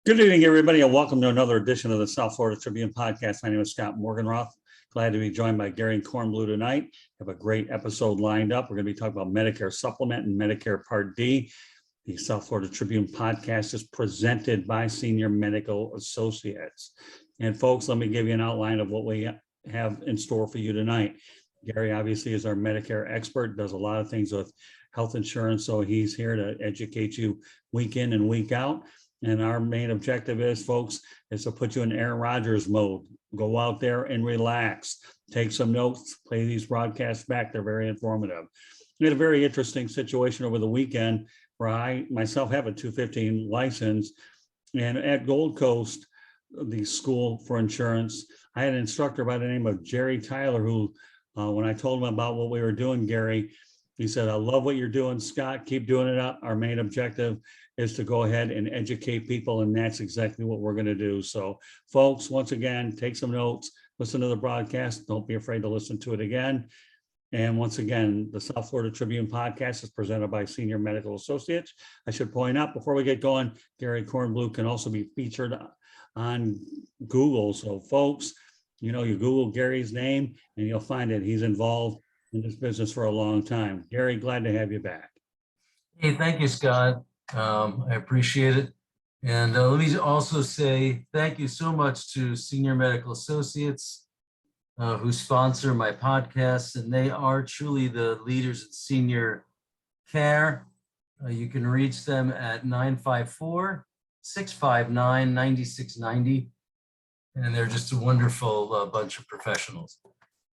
Good evening, everybody, and welcome to another edition of the South Florida Tribune podcast. My name is Scott Morganroth. Glad to be joined by Gary Kornbluh tonight. We have a great episode lined up. We're going to be talking about Medicare Supplement and Medicare Part D. The South Florida Tribune podcast is presented by Senior Medical Associates. And folks, let me give you an outline of what we have in store for you tonight. Gary obviously is our Medicare expert, does a lot of things with health insurance, so he's here to educate you week in and week out. And our main objective is, folks, is to put you in Aaron Rodgers mode. Go out there and relax. Take some notes. Play these broadcasts back. They're very informative. We had a very interesting situation over the weekend where I myself have a 215 license. And at Gold Coast, the school for insurance, I had an instructor by the name of Jerry Tyler who, when I told him about what we were doing, Gary, he said, "I love what you're doing, Scott. Keep doing it up. Our main objective is to go ahead and educate people, and that's exactly what we're going to do." So, folks, once again, take some notes, listen to the broadcast. Don't be afraid to listen to it again. And once again, the South Florida Tribune podcast is presented by Senior Medical Associates. I should point out before we get going, Gary Kornbluh can also be featured on Google. So, folks, you Google Gary's name and you'll find it. He's involved in this business for a long time. Gary, glad to have you back. Hey, thank you, Scott. I appreciate it. And let me also say thank you so much to Senior Medical Associates who sponsor my podcasts, and they are truly the leaders in senior care. You can reach them at 954-659-9690, and they're just a wonderful bunch of professionals.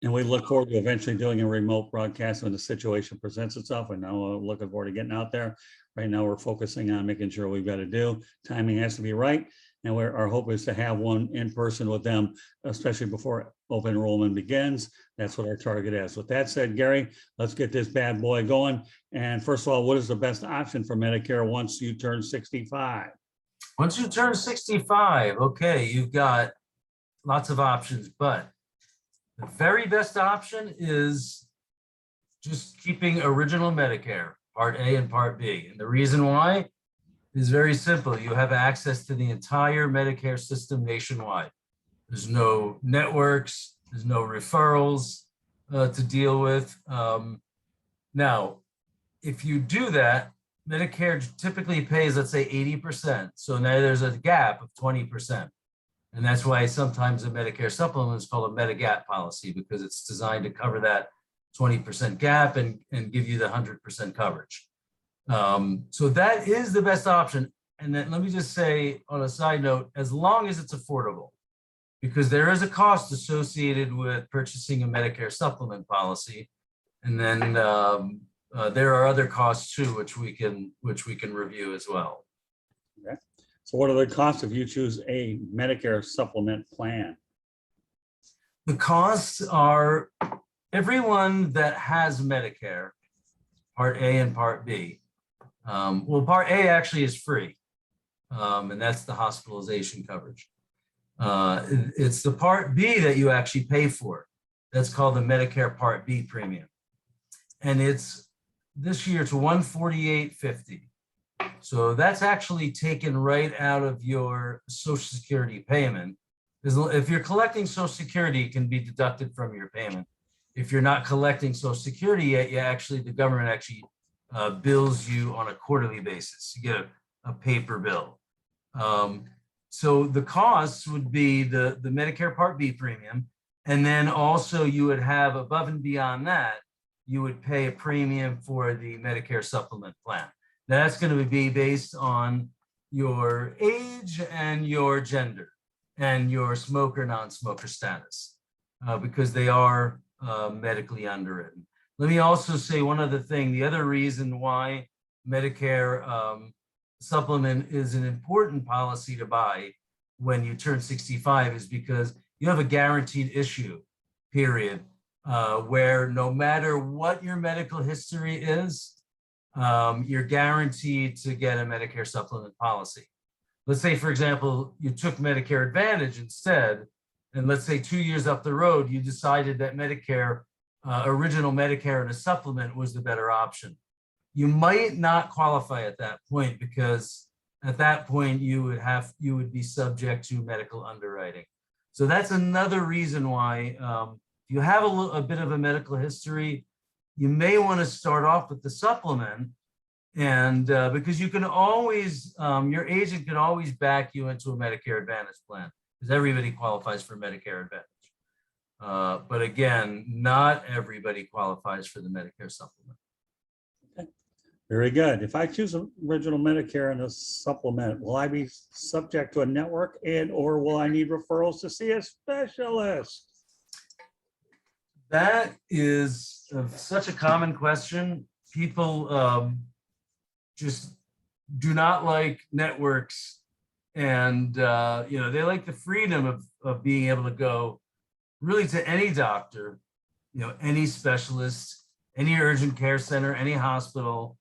And we look forward to eventually doing a remote broadcast when the situation presents itself. And now we're looking forward to getting out there. Right now, we're focusing on making sure we've got to do. Timing has to be right. And our hope is to have one in person with them, especially before open enrollment begins. That's what our target is. With that said, Gary, let's get this bad boy going. And first of all, what is the best option for Medicare once you turn 65? Once you turn 65, okay, you've got lots of options, but the very best option is just keeping original Medicare, Part A and Part B. And the reason why is very simple. You have access to the entire Medicare system nationwide. There's no networks, there's no referrals to deal with. Now, if you do that, Medicare typically pays, let's say, 80%. So now there's a gap of 20%. And that's why sometimes a Medicare supplement is called a Medigap policy, because it's designed to cover that 20% gap and give you the 100% coverage. So that is the best option. And then let me just say on a side note, as long as it's affordable, because there is a cost associated with purchasing a Medicare supplement policy. And then there are other costs too, which we can review as well. Okay. So what are the costs if you choose a Medicare supplement plan? The costs are everyone that has Medicare, Part A and Part B. Well, Part A actually is free, and that's the hospitalization coverage. It's the Part B that you actually pay for. That's called the Medicare Part B premium. And this year it's $148.50. So that's actually taken right out of your Social Security payment. If you're collecting Social Security, it can be deducted from your payment. If you're not collecting Social Security yet, the government actually bills you on a quarterly basis. You get a paper bill. So the costs would be the Medicare Part B premium. And then also you would have, above and beyond that, you would pay a premium for the Medicare Supplement plan. Now, that's going to be based on your age and your gender and your smoker, non-smoker status, because they are medically underwritten. Let me also say one other thing. The other reason why Medicare supplement is an important policy to buy when you turn 65 is because you have a guaranteed issue period where no matter what your medical history is, you're guaranteed to get a Medicare supplement policy. Let's say, for example, you took Medicare Advantage instead, and let's say 2 years up the road, you decided that Medicare, original Medicare and a supplement was the better option. You might not qualify at that point because at that point you would be subject to medical underwriting. So that's another reason why if you have a bit of a medical history, you may want to start off with the supplement, and because you can always, your agent can always back you into a Medicare Advantage plan, because everybody qualifies for Medicare Advantage. But again, not everybody qualifies for the Medicare Supplement. Okay. Very good. If I choose original Medicare and a supplement, will I be subject to a network or will I need referrals to see a specialist? That is such a common question. People just do not like networks, and they like the freedom of being able to go really to any doctor, any specialist, any urgent care center, any hospital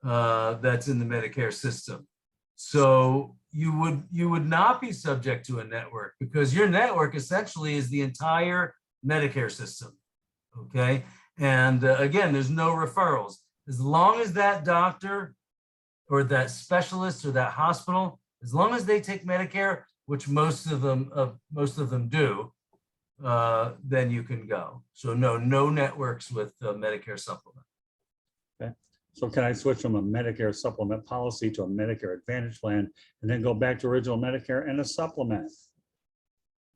that's in the Medicare system. So you would not be subject to a network, because your network essentially is the entire Medicare system. Okay. And again, there's no referrals. As long as that doctor or that specialist or that hospital, as long as they take Medicare, which most of them do, then you can go. So no networks with Medicare Supplement. Okay. So can I switch from a Medicare Supplement policy to a Medicare Advantage plan and then go back to original Medicare and a supplement?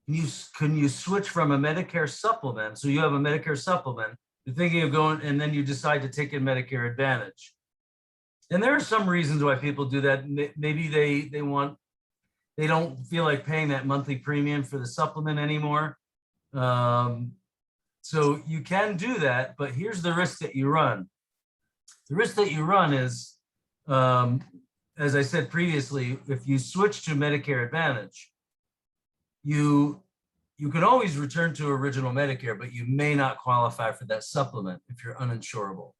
Can you switch from a Medicare Supplement? So you have a Medicare Supplement, you're thinking of going, and then you decide to take a Medicare Advantage. And there are some reasons why people do that. Maybe they don't feel like paying that monthly premium for the supplement anymore. So you can do that, but here's the risk that you run. The risk that you run is, as I said previously, if you switch to Medicare Advantage, you can always return to original Medicare, but you may not qualify for that supplement if you're uninsurable,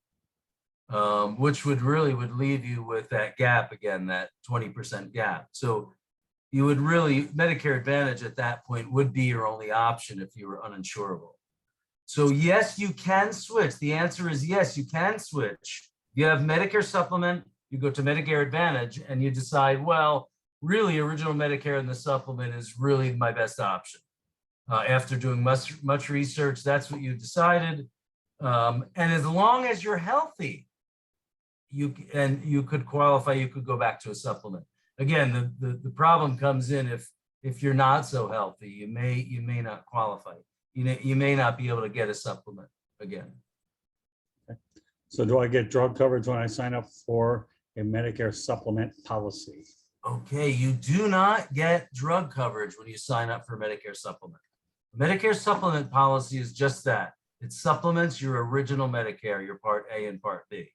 which would leave you with that gap again, that 20% gap. So you would Medicare Advantage at that point would be your only option if you were uninsurable. So yes, you can switch. The answer is yes, you can switch. You have Medicare Supplement, you go to Medicare Advantage, and you decide, well, really original Medicare and the supplement is really my best option. After doing much research, that's what you decided. And as long as you're healthy, you could qualify, you could go back to a supplement. Again, the problem comes in if you're not so healthy, you may not qualify. You may not be able to get a supplement again. Okay. So do I get drug coverage when I sign up for a Medicare Supplement policy? Okay, you do not get drug coverage when you sign up for Medicare Supplement. The Medicare Supplement policy is just that. It supplements your original Medicare, your Part A and Part B.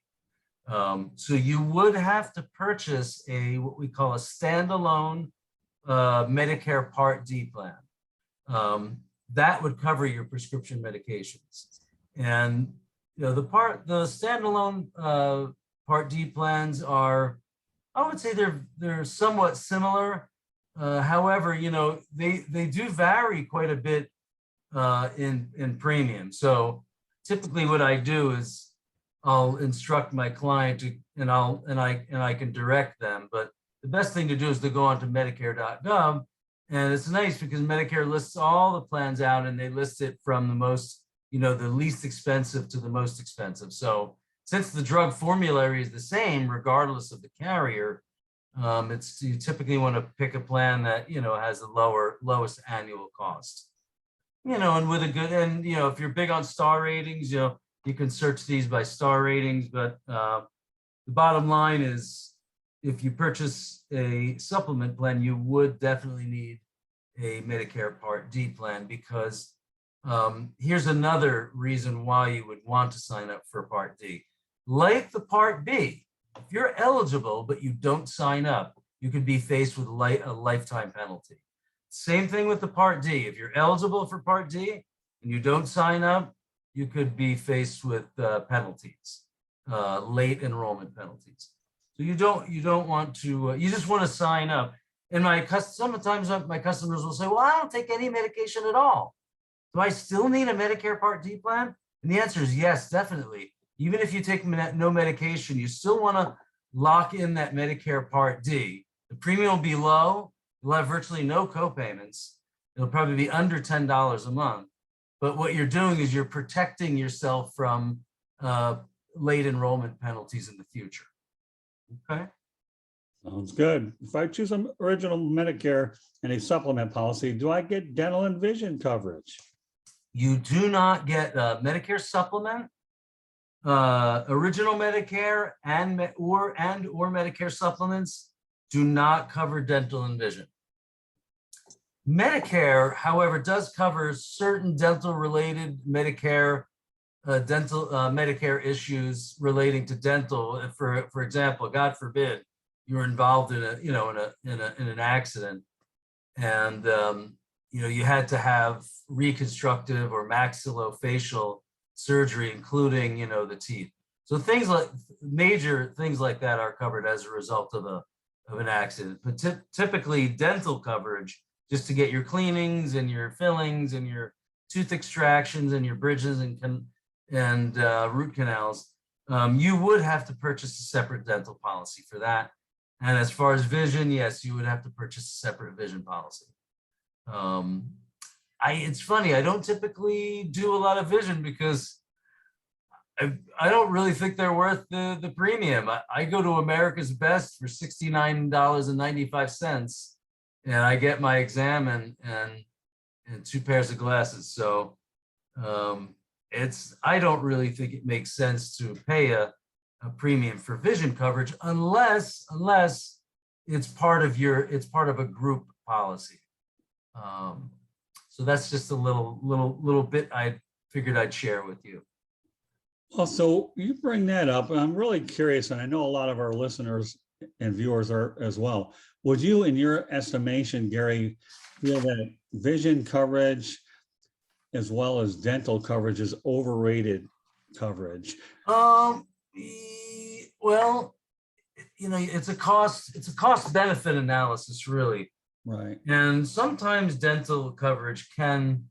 So you would have to purchase what we call a standalone Medicare Part D plan. That would cover your prescription medications. And the standalone Part D plans are, I would say they're somewhat similar. However, they do vary quite a bit in premium. So typically what I do is I'll instruct my client and I can direct them. But the best thing to do is to go onto Medicare.gov. And it's nice because Medicare lists all the plans out, and they list it from the most, the least expensive to the most expensive. So since the drug formulary is the same, regardless of the carrier, you typically want to pick a plan that, has the lowest annual cost, and with a good, and, if you're big on star ratings, you can search these by star ratings. But the bottom line is, if you purchase a supplement plan, you would definitely need a Medicare Part D plan, because here's another reason why you would want to sign up for Part D. Like the Part B, if you're eligible but you don't sign up, you could be faced with a lifetime penalty. Same thing with the Part D. If you're eligible for Part D and you don't sign up, you could be faced with penalties, late enrollment penalties. So you don't want to. You just want to sign up. And sometimes my customers will say, "Well, I don't take any medication at all. Do I still need a Medicare Part D plan?" And the answer is yes, definitely. Even if you take no medication, you still want to lock in that Medicare Part D. The premium will be low. You'll have virtually no co-payments. It'll probably be under $10 a month. But what you're doing is you're protecting yourself from late enrollment penalties in the future. Okay. Sounds good. If I choose an original Medicare and a supplement policy, do I get dental and vision coverage? You do not get Medicare Supplement, original Medicare or Medicare supplements do not cover dental and vision. Medicare, however, does cover certain dental related Medicare Medicare issues relating to dental. For example, God forbid you're involved in an accident and you had to have reconstructive or maxillofacial surgery, including the teeth. So major things like that are covered as a result of an accident. But typically dental coverage, just to get your cleanings and your fillings and your tooth extractions and your bridges and root canals, you would have to purchase a separate dental policy for that. And as far as vision, yes, you would have to purchase a separate vision policy. It's funny, I don't typically do a lot of vision because I don't really think they're worth the premium. I go to America's Best for $69.95 and I get my exam and 2 pairs of glasses. So I don't really think it makes sense to pay a premium for vision coverage unless it's part of a group policy. So that's just a little bit I figured I'd share with you. Well, so you bring that up, and I'm really curious, and I know a lot of our listeners and viewers are as well. Would you, in your estimation, Gary, feel that vision coverage as well as dental coverage is overrated coverage? Well, it's a cost benefit analysis, really. Right. And sometimes dental coverage can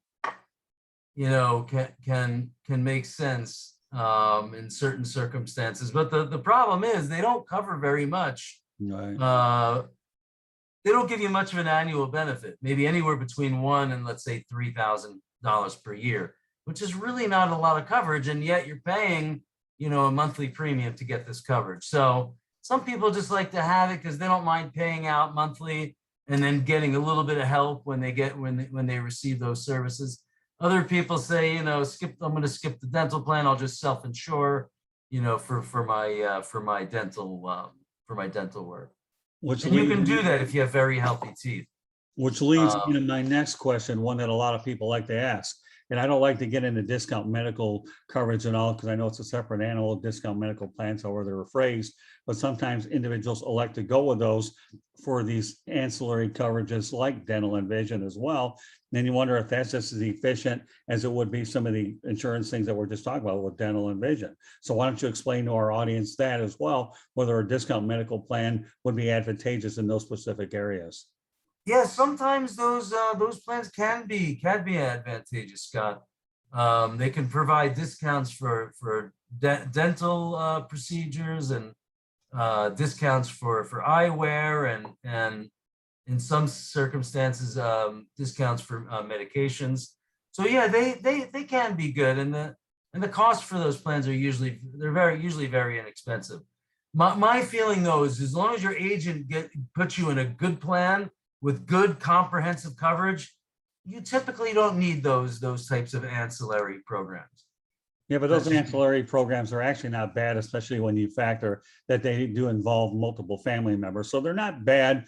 make sense in certain circumstances, but the problem is they don't cover very much. Right. They don't give you much of an annual benefit, maybe anywhere between $1,000 and let's say $3,000 per year, which is really not a lot of coverage, and yet you're paying a monthly premium to get this coverage. So some people just like to have it because they don't mind paying out monthly and then getting a little bit of help when they receive those services. Other people say, I'm going to skip the dental plan. I'll just self-insure, for my dental work. And you can do that if you have very healthy teeth. Which leads me to my next question, one that a lot of people like to ask. And I don't like to get into discount medical coverage and all, because I know it's a separate animal, discount medical plans, however they're phrased. But sometimes individuals elect to go with those for these ancillary coverages like dental and vision as well. And then you wonder if that's just as efficient as it would be some of the insurance things that we're just talking about with dental and vision. So why don't you explain to our audience that as well, whether a discount medical plan would be advantageous in those specific areas? Yeah, sometimes those plans can be advantageous, Scott. They can provide discounts for dental procedures and discounts for eyewear and in some circumstances discounts for medications. So yeah, they can be good, and the costs for those plans are usually very inexpensive. My feeling though is as long as your agent puts you in a good plan with good comprehensive coverage, you typically don't need those types of ancillary programs. Yeah, but those ancillary programs are actually not bad, especially when you factor that they do involve multiple family members. So they're not bad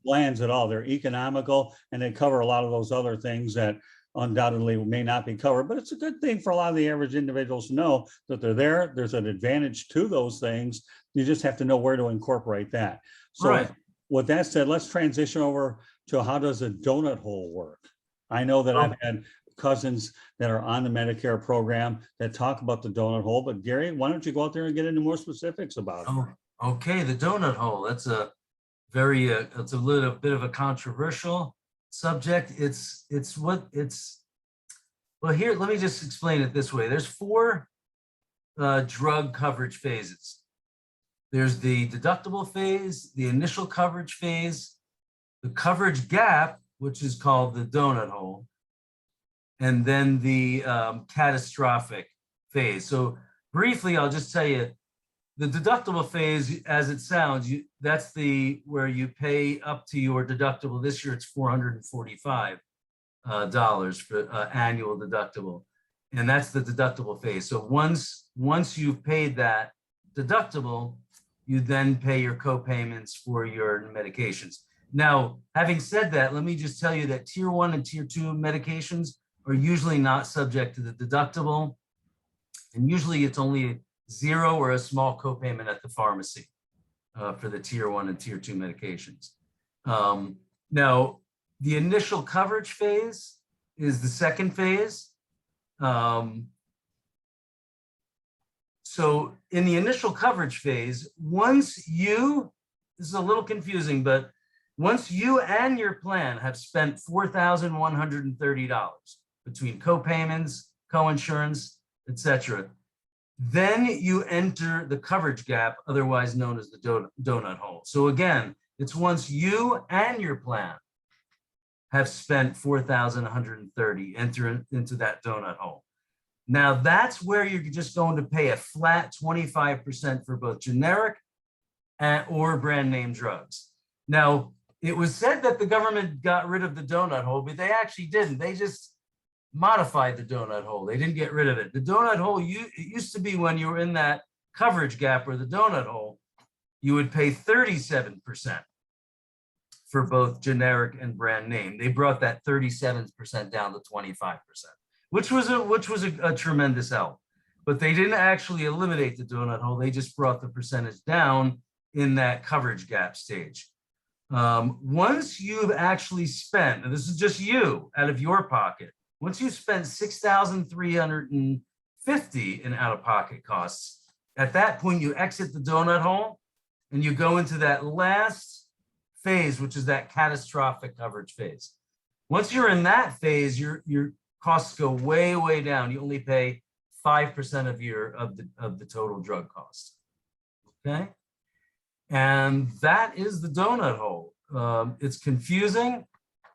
plans at all. They're economical and they cover a lot of those other things that undoubtedly may not be covered. But it's a good thing for a lot of the average individuals to know that they're there. There's an advantage to those things. You just have to know where to incorporate that. So right. With that said, let's transition over to how does a donut hole work? I know that I've had cousins that are on the Medicare program that talk about the donut hole, but Gary, why don't you go out there and get into more specifics about it? Oh, okay, the donut hole. That's a little bit of a controversial subject. Well, here, let me just explain it this way. There's 4 drug coverage phases. There's the deductible phase, the initial coverage phase, the coverage gap, which is called the donut hole, and then the catastrophic phase. So briefly, I'll just tell you, the deductible phase, as it sounds, that's where you pay up to your deductible. This year, it's $445 for annual deductible, and that's the deductible phase. So once you've paid that deductible, you then pay your co-payments for your medications. Now, having said that, let me just tell you that tier 1 and tier 2 medications are usually not subject to the deductible, and usually it's only zero or a small copayment at the pharmacy for the tier 1 and tier 2 medications. Now, the initial coverage phase is the second phase. So in the initial coverage phase, this is a little confusing, but once you and your plan have spent $4,130 between co-payments, co-insurance, etc., then you enter the coverage gap, otherwise known as the donut hole. So again, it's once you and your plan have spent $4,130, enter into that donut hole. Now that's where you're just going to pay a flat 25% for both generic or brand name drugs. Now, it was said that the government got rid of the donut hole, but they actually didn't. They just modified the donut hole. They didn't get rid of it. The donut hole, it used to be when you were in that coverage gap or the donut hole, you would pay 37% for both generic and brand name. They brought that 37% down to 25%, which was a tremendous help. But they didn't actually eliminate the donut hole. They just brought the percentage down in that coverage gap stage. Once you've actually spent, and this is just you out of your pocket, once you spend $6,350 in out-of-pocket costs, at that point you exit the donut hole and you go into that last phase, which is that catastrophic coverage phase. Once you're in that phase, your costs go way, way down. You only pay 5% of the total drug cost. Okay, and that is the donut hole. It's confusing.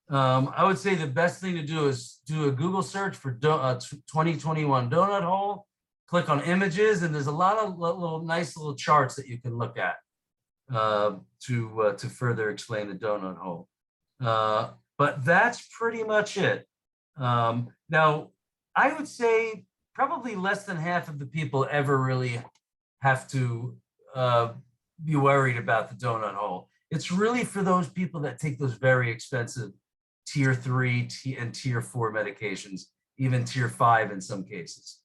I would say the best thing to do is do a Google search for 2021 donut hole, click on images, and there's a lot of nice little charts that you can look at to further explain the donut hole. But that's pretty much it. Now, I would say probably less than half of the people ever really have to be worried about the donut hole. It's really for those people that take those very expensive tier 3 and tier 4 medications, even tier 5 in some cases.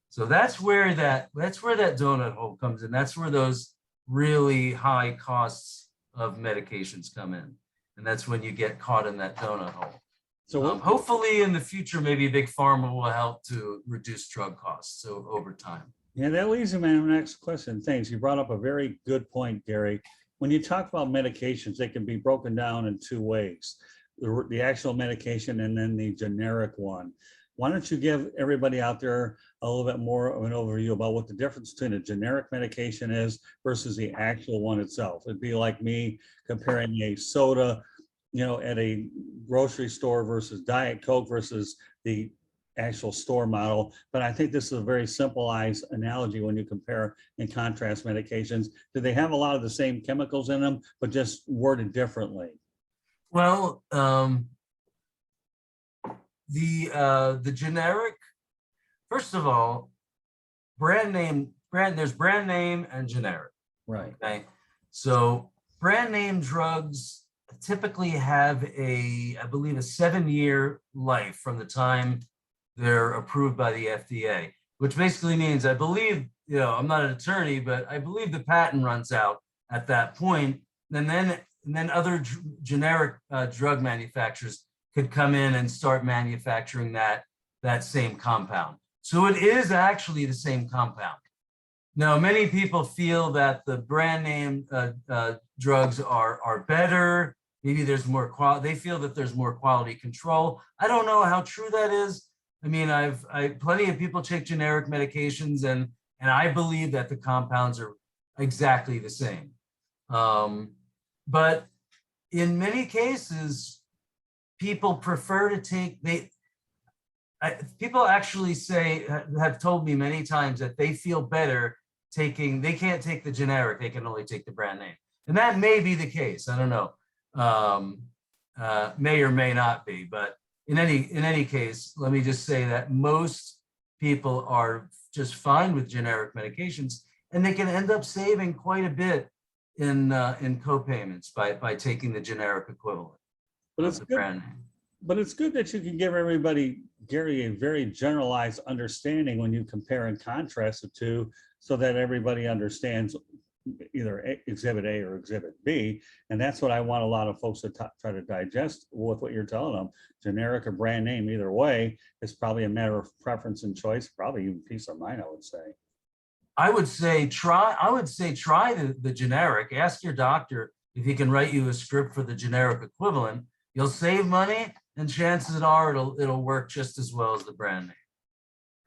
So that's where that donut hole comes in. That's where those really high costs of medications come in. And that's when you get caught in that donut hole. So hopefully in the future, maybe Big Pharma will help to reduce drug costs over time. Yeah, that leads me to my next question. Thanks. You brought up a very good point, Gary. When you talk about medications, they can be broken down in two ways. The actual medication and then the generic one. Why don't you give everybody out there a little bit more of an overview about what the difference between a generic medication is versus the actual one itself? It'd be like me comparing a soda, at a grocery store versus Diet Coke versus the actual store model. But I think this is a very simplified analogy when you compare and contrast medications. Do they have a lot of the same chemicals in them, but just worded differently? Well, the generic, first of all, there's brand name and generic. Right. Okay. So brand name drugs typically have I believe, a 7-year life from the time they're approved by the FDA, which basically means, I believe, I'm not an attorney, but I believe the patent runs out at that point, and then other generic drug manufacturers could come in and start manufacturing that same compound. So it is actually the same compound. Now, many people feel that the brand name drugs are better. Maybe there's more quality. They feel that there's more quality control. I don't know how true that is. I mean, plenty of people take generic medications, and I believe that the compounds exactly the same. But in many cases, people prefer to take, people actually have told me many times that they feel better they can't take the generic, they can only take the brand name. And that may be the case, I don't know. May or may not be, but in any case, let me just say that most people are just fine with generic medications, and they can end up saving quite a bit in co-payments by taking the generic equivalent But of it's the good. brand name. But it's good that you can give everybody, Gary, a very generalized understanding when you compare and contrast the two, so that everybody understands either exhibit A or exhibit B. And that's what I want a lot of folks to try to digest with what you're telling them. Generic or brand name, either way, is probably a matter of preference and choice, probably even peace of mind, I would say. I would say try the generic. Ask your doctor if he can write you a script for the generic equivalent. You'll save money, and chances are it'll work just as well as the brand name.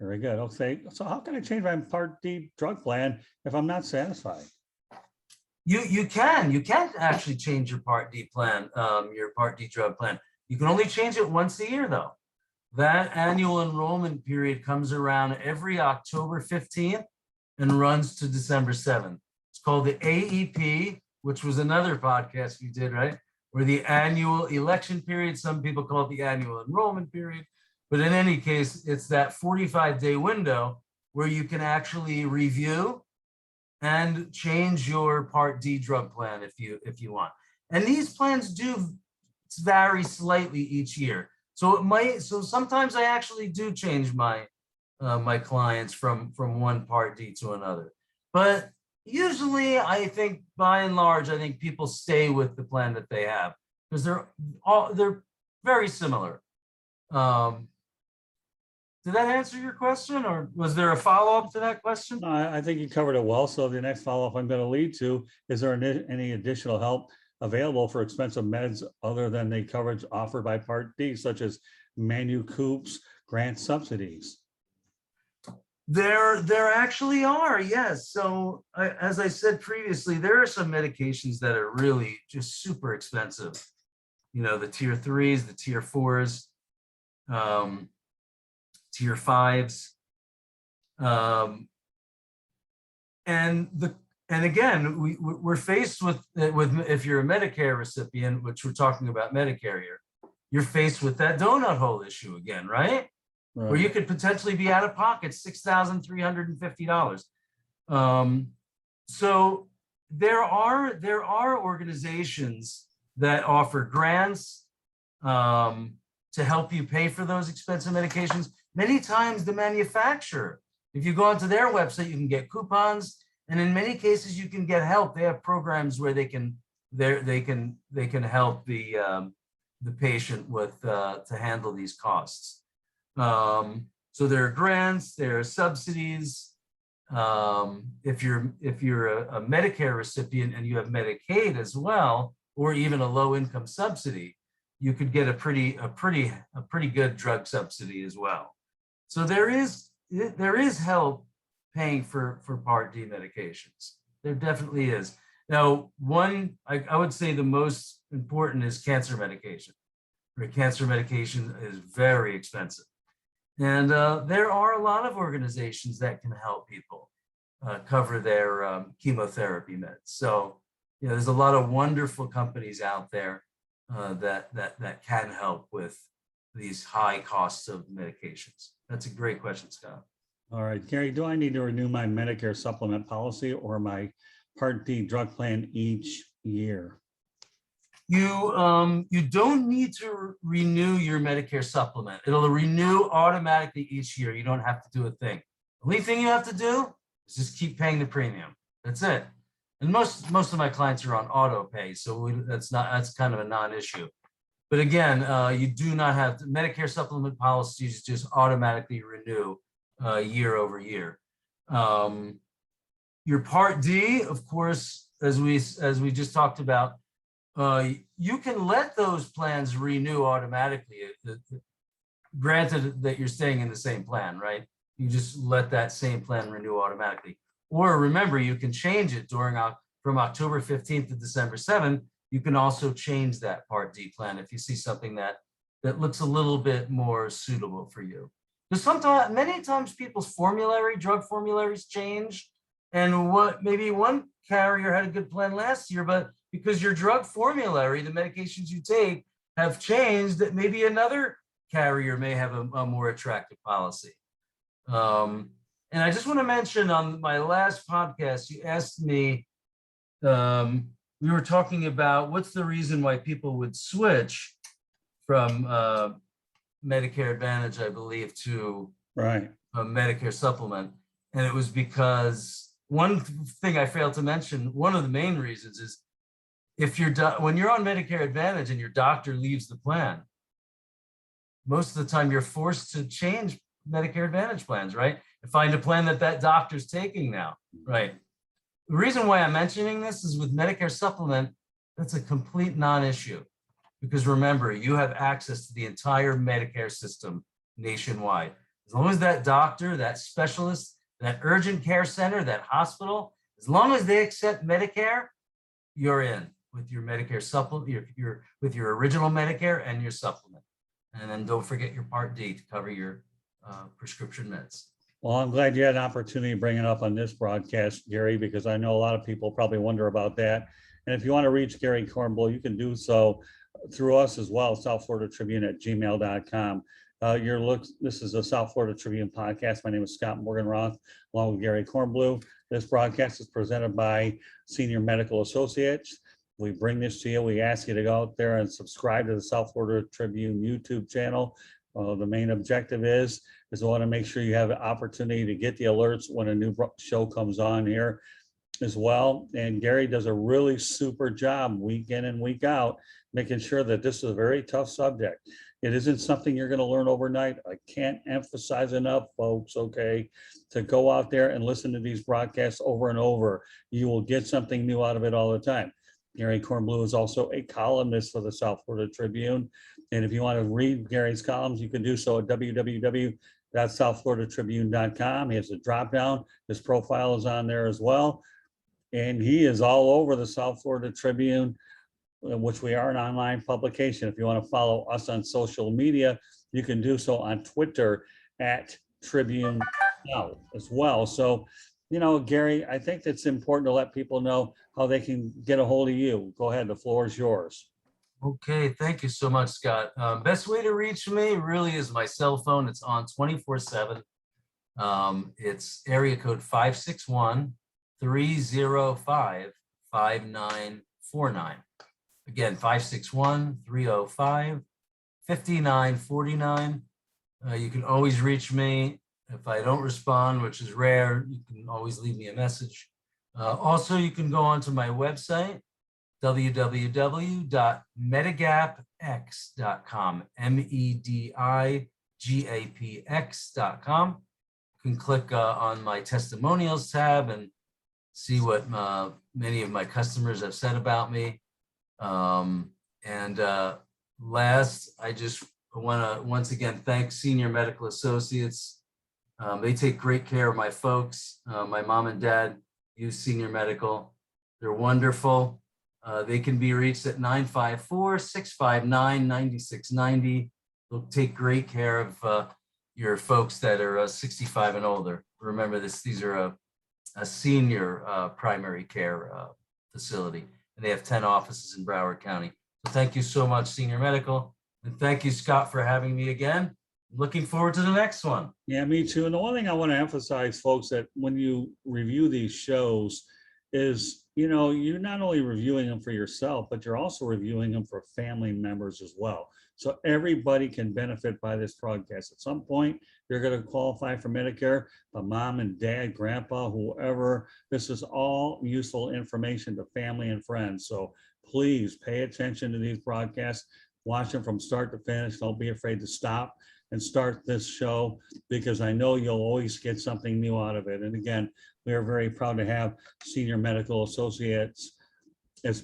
Very good. Okay. So how can I change my Part D drug plan if I'm not satisfied? You can actually change your Part D plan, your Part D drug plan. You can only change it once a year, though. That annual enrollment period comes around every October 15th and runs to December 7th. It's called the AEP, which was another podcast you did, right? Where the annual election period, some people call it the annual enrollment period. But in any case, it's that 45-day window where you can actually review and change your Part D drug plan if you want. And these plans do vary slightly each year. So sometimes I actually do change my my clients from one Part D to another. But usually I think by and large, I think people stay with the plan that they have because they're very similar. Did that answer your question, or was there a follow-up to that question? No, I think you covered it well. So the next follow-up I'm going to lead to, is there any additional help available for expensive meds other than the coverage offered by Part D, such as manu coupes, grant subsidies? There actually are, yes. So as I said previously, there are some medications that are really just super expensive. You know, the tier 3s, the tier 4s, tier 5s. And again, we're faced with if you're a Medicare recipient, which we're talking about Medicare here, you're faced with that donut hole issue again, right? Right. Where you could potentially be out of pocket $6,350. So there are organizations that offer grants to help you pay for those expensive medications. Many times the manufacturer, if you go onto their website, you can get coupons, and in many cases you can get help. They have programs where they can help the patient with to handle these costs. So there are grants, there are subsidies. If you're a Medicare recipient and you have Medicaid as well, or even a low income subsidy, you could get a pretty good drug subsidy as well. So there is help paying for Part D medications. There definitely is. Now, I would say the most important is cancer medication. Cancer medication is very expensive. And there are a lot of organizations that can help people cover their chemotherapy meds. So, you know, there's a lot of wonderful companies out there that can help with these high costs of medications. That's a great question, Scott. All right, Gary, do I need to renew my Medicare supplement policy or my Part D drug plan each year? You don't need to renew your Medicare supplement. It'll renew automatically each year. You don't have to do a thing. The only thing you have to do is just keep paying the premium. That's it. And most of my clients are on auto pay, so that's kind of a non-issue. But again, you do not have to, Medicare supplement policies just automatically renew year over year. Your Part D, of course, as we just talked about, you can let those plans renew automatically. Granted that you're staying in the same plan, right? You just let that same plan renew automatically. Or remember, you can change it from October 15th to December 7th. You can also change that Part D plan if you see something that looks a little bit more suitable for you. Because many times people's drug formularies change, and maybe one carrier had a good plan last year, but because your drug formulary, the medications you take, have changed, that maybe another carrier may have a more attractive policy. And I just want to mention, on my last podcast, you asked me, we were talking about what's the reason why people would switch from Medicare Advantage, I believe, to Right. Medicare Supplement. And it was because one thing I failed to mention, one of the main reasons is when you're on Medicare Advantage and your doctor leaves the plan, most of the time you're forced to change Medicare Advantage plans, right? And find a plan that doctor's taking now, right? The reason why I'm mentioning this is with Medicare Supplement, that's a complete non-issue. Because remember, you have access to the entire Medicare system nationwide. As long as that doctor, that specialist, that urgent care center, that hospital, as long as they accept Medicare, you're in with your Medicare supplement, with your original Medicare and your supplement. And then don't forget your Part D to cover your prescription meds. Well, I'm glad you had an opportunity to bring it up on this broadcast, Gary, because I know a lot of people probably wonder about that. And if you want to reach Gary Kornbluh, you can do so through us as well, South Florida Tribune at gmail.com. This is a South Florida Tribune podcast. My name is Scott Morgan-Roth, along with Gary Kornbluh. This broadcast is presented by Senior Medical Associates. We bring this to you. We ask you to go out there and subscribe to the South Florida Tribune YouTube channel. The main objective is we want to make sure you have an opportunity to get the alerts when a new show comes on here as well. And Gary does a really super job week in and week out, making sure that this is a very tough subject. It isn't something you're going to learn overnight. I can't emphasize enough, folks, okay, to go out there and listen to these broadcasts over and over. You will get something new out of it all the time. Gary Kornbluh is also a columnist for the South Florida Tribune. And if you want to read Gary's columns, you can do so at www.southfloridatribune.com. He has a drop down. His profile is on there as well. And he is all over the South Florida Tribune, which we are an online publication. If you want to follow us on social media, you can do so on Twitter at Tribune Now as well. So, Gary, I think it's important to let people know how they can get a hold of you. Go ahead, the floor is yours. Okay, thank you so much, Scott. Best way to reach me really is my cell phone. It's on 24/7. It's area code 561-305-5949. Again, 561-305-5949. You can always reach me. If I don't respond, which is rare, you can always leave me a message. Also, you can go onto my website, www.medigapx.com, medigapx.com. You can click on my testimonials tab and see what many of my customers have said about me. Last, I just want to once again thank Senior Medical Associates. They take great care of my folks. My mom and dad use Senior Medical. They're wonderful. They can be reached at 954-659-9690. They'll take great care of your folks that are 65 and older. Remember this, these are a senior primary care facility, and they have 10 offices in Broward County. So thank you so much, Senior Medical. And thank you, Scott, for having me again. Looking forward to the next one. Yeah, me too. And the one thing I want to emphasize, folks, that when you review these shows is, you're not only reviewing them for yourself, but you're also reviewing them for family members as well. So everybody can benefit by this broadcast. At some point, you're going to qualify for Medicare, but mom and dad, grandpa, whoever, this is all useful information to family and friends. So please pay attention to these broadcasts. Watch them from start to finish. Don't be afraid to stop and start this show, because I know you'll always get something new out of it. And again, we are very proud to have Senior Medical Associates as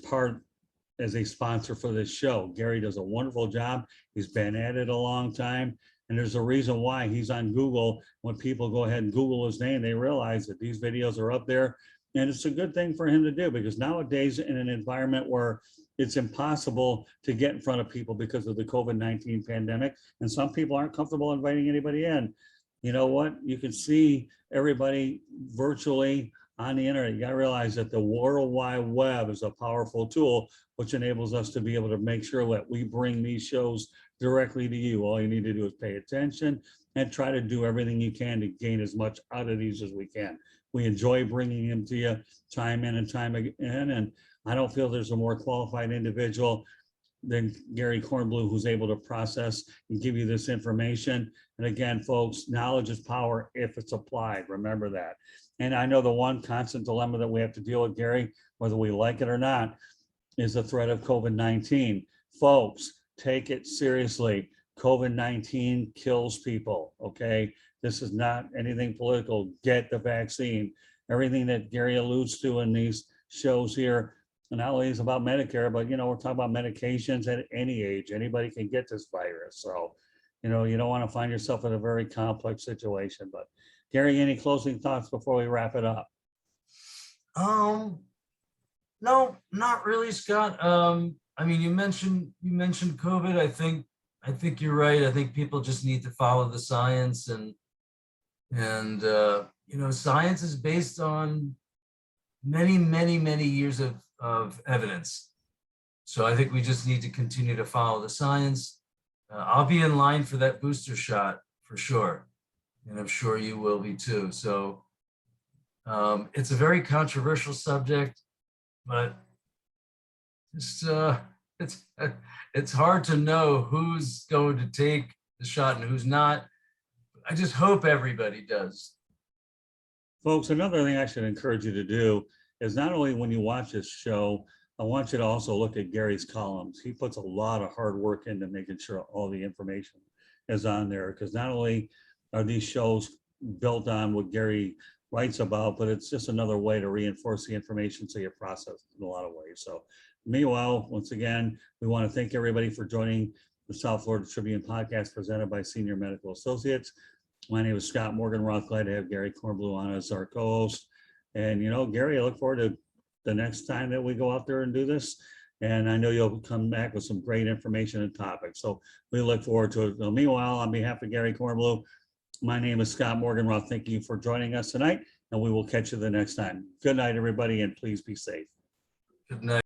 a sponsor for this show. Gary does a wonderful job. He's been at it a long time, And there's a reason why he's on Google. When people go ahead and Google his name, they realize that these videos are up there. And it's a good thing for him to do, because nowadays in an environment where it's impossible to get in front of people because of the COVID-19 pandemic, and some people aren't comfortable inviting anybody in, you know what? You can see everybody virtually on the internet. You got to realize that the World Wide Web is a powerful tool, which enables us to be able to make sure that we bring these shows directly to you. All you need to do is pay attention and try to do everything you can to gain as much out of these as we can. We enjoy bringing them to you time in and time again. And I don't feel there's a more qualified individual than Gary Kornbluh, who's able to process and give you this information. And again, folks, knowledge is power if it's applied. Remember that. And I know the one constant dilemma that we have to deal with, Gary, whether we like it or not, is the threat of COVID-19. Folks, take it seriously. COVID-19 kills people, okay? This is not anything political. Get the vaccine. Everything that Gary alludes to in these shows here, and not only is about Medicare, but, you know, we're talking about medications at any age. Anybody can get this virus. So, you know, you don't want to find yourself in a very complex situation. But Gary, any closing thoughts before we wrap it up? No, not really, Scott. I mean, you mentioned COVID. I think you're right. I think people just need to follow the science, and you know, science is based on many years of evidence. So I think we just need to continue to follow the science. I'll be in line for that booster shot for sure, and I'm sure you will be too. So it's a very controversial subject, but just it's hard to know who's going to take the shot and who's not. I just hope everybody does. Folks, another thing I should encourage you to do is not only when you watch this show, I want you to also look at Gary's columns. He puts a lot of hard work into making sure all the information is on there, because not only are these shows built on what Gary writes about, but it's just another way to reinforce the information so you process it in a lot of ways. So meanwhile, once again, we want to thank everybody for joining the South Florida Tribune podcast presented by Senior Medical Associates. My name is Scott Morganroth. Glad to have Gary Kornbluh on as our co-host. And, you know, Gary, I look forward to the next time that we go out there and do this. And I know you'll come back with some great information and topics. So we look forward to it. So meanwhile, on behalf of Gary Kornbluh, my name is Scott Morganroth. Thank you for joining us tonight, and we will catch you the next time. Good night, everybody, and please be safe. Good night.